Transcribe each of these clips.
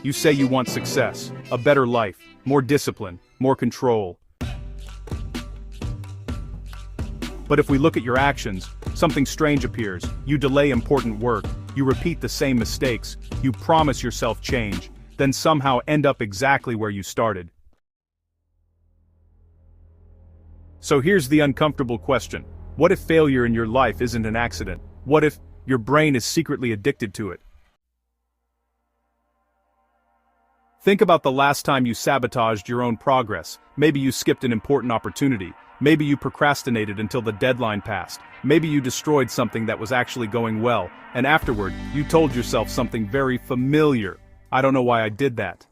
You say you want success, a better life, more discipline, more control. But if we look at your actions, something strange appears. You delay important work, you repeat the same mistakes, you promise yourself change, then somehow end up exactly where you started. So here's the uncomfortable question. What if failure in your life isn't an accident? What if your brain is secretly addicted to it? Think about the last time you sabotaged your own progress. Maybe you skipped an important opportunity. Maybe you procrastinated until the deadline passed. Maybe you destroyed something that was actually going well, and afterward, you told yourself something very familiar. I don't know why I did that.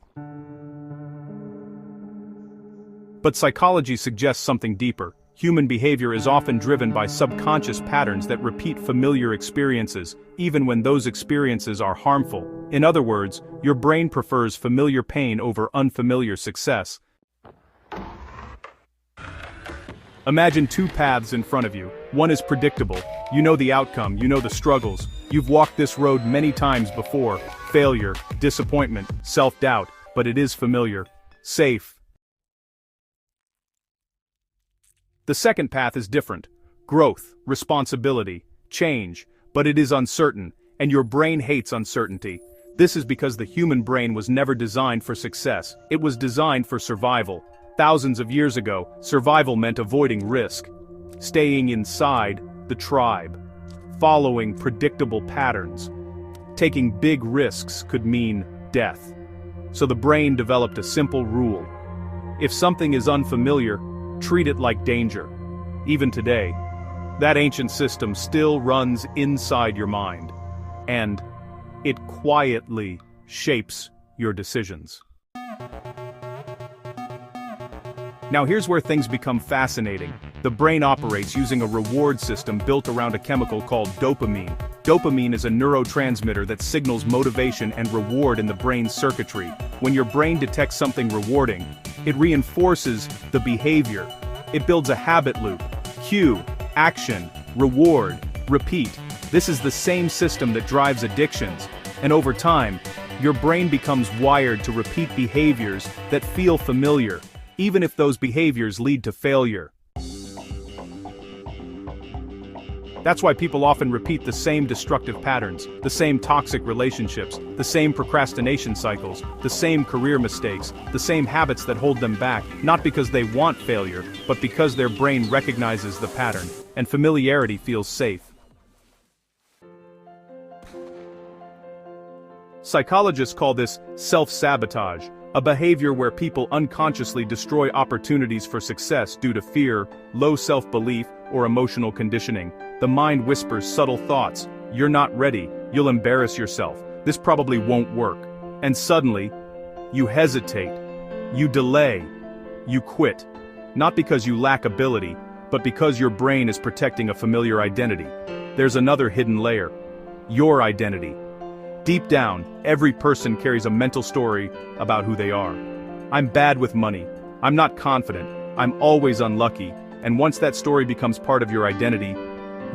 But psychology suggests something deeper. Human behavior is often driven by subconscious patterns that repeat familiar experiences, even when those experiences are harmful. In other words, your brain prefers familiar pain over unfamiliar success. Imagine two paths in front of you. One is predictable. You know the outcome, you know the struggles. You've walked this road many times before. Failure, disappointment, self-doubt, but it is familiar. Safe. The second path is different. Growth, responsibility, change, but it is uncertain, and your brain hates uncertainty. This is because the human brain was never designed for success. It was designed for survival. Thousands of years ago, survival meant avoiding risk, staying inside the tribe, following predictable patterns. Taking big risks could mean death. So the brain developed a simple rule. If something is unfamiliar, treat it like danger. Even today, that ancient system still runs inside your mind, and it quietly shapes your decisions. Now here's where things become fascinating. The brain operates using a reward system built around a chemical called dopamine. Dopamine is a neurotransmitter that signals motivation and reward in the brain's circuitry. When your brain detects something rewarding, it reinforces the behavior. It builds a habit loop. Cue, action, reward, repeat. This is the same system that drives addictions, and over time, your brain becomes wired to repeat behaviors that feel familiar, even if those behaviors lead to failure. That's why people often repeat the same destructive patterns, the same toxic relationships, the same procrastination cycles, the same career mistakes, the same habits that hold them back, not because they want failure, but because their brain recognizes the pattern, and familiarity feels safe. Psychologists call this self-sabotage, a behavior where people unconsciously destroy opportunities for success due to fear, low self-belief, or emotional conditioning. The mind whispers subtle thoughts. You're not ready, you'll embarrass yourself, this probably won't work. And suddenly, you hesitate, you delay, you quit. Not because you lack ability, but because your brain is protecting a familiar identity. There's another hidden layer. Your identity. Deep down, every person carries a mental story about who they are. I'm bad with money. I'm not confident. I'm always unlucky. And once that story becomes part of your identity,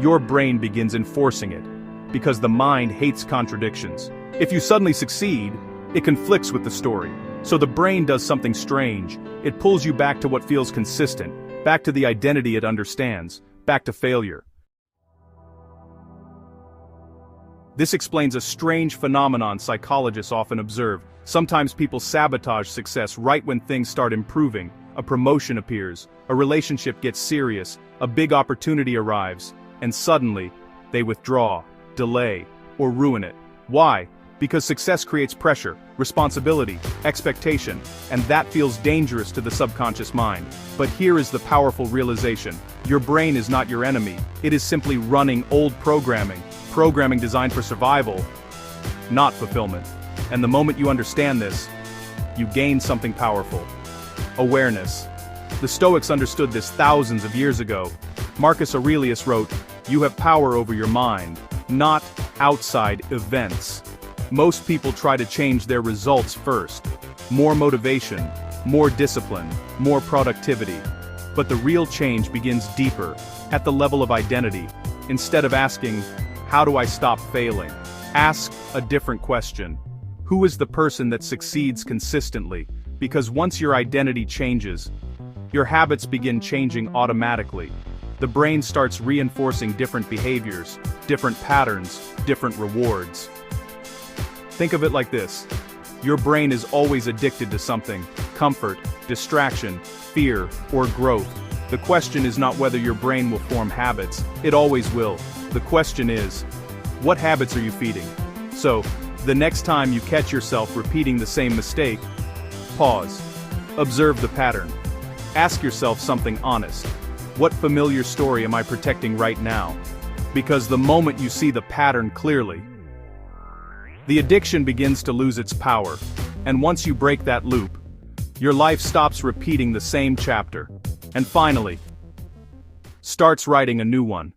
your brain begins enforcing it. Because the mind hates contradictions. If you suddenly succeed, it conflicts with the story. So the brain does something strange. It pulls you back to what feels consistent, back to the identity it understands, back to failure. This explains a strange phenomenon psychologists often observe. Sometimes people sabotage success right when things start improving. A promotion appears, a relationship gets serious, a big opportunity arrives, and suddenly, they withdraw, delay, or ruin it. Why? Because success creates pressure, responsibility, expectation, and that feels dangerous to the subconscious mind. But here is the powerful realization. Your brain is not your enemy. It is simply running old programming designed for survival, not fulfillment. And the moment you understand this, you gain something powerful. Awareness. The Stoics understood this thousands of years ago. Marcus Aurelius wrote, "You have power over your mind, not outside events." Most people try to change their results first. More motivation, more discipline, more productivity. But the real change begins deeper, at the level of identity. Instead of asking, "How do I stop failing?" ask a different question. Who is the person that succeeds consistently? Because once your identity changes, your habits begin changing automatically. The brain starts reinforcing different behaviors, different patterns, different rewards. Think of it like this. Your brain is always addicted to something: comfort, distraction, fear, or growth. The question is not whether your brain will form habits, it always will. The question is, what habits are you feeding? So, the next time you catch yourself repeating the same mistake, pause. Observe the pattern. Ask yourself something honest. What familiar story am I protecting right now? Because the moment you see the pattern clearly, the addiction begins to lose its power. And once you break that loop, your life stops repeating the same chapter. And finally, starts writing a new one.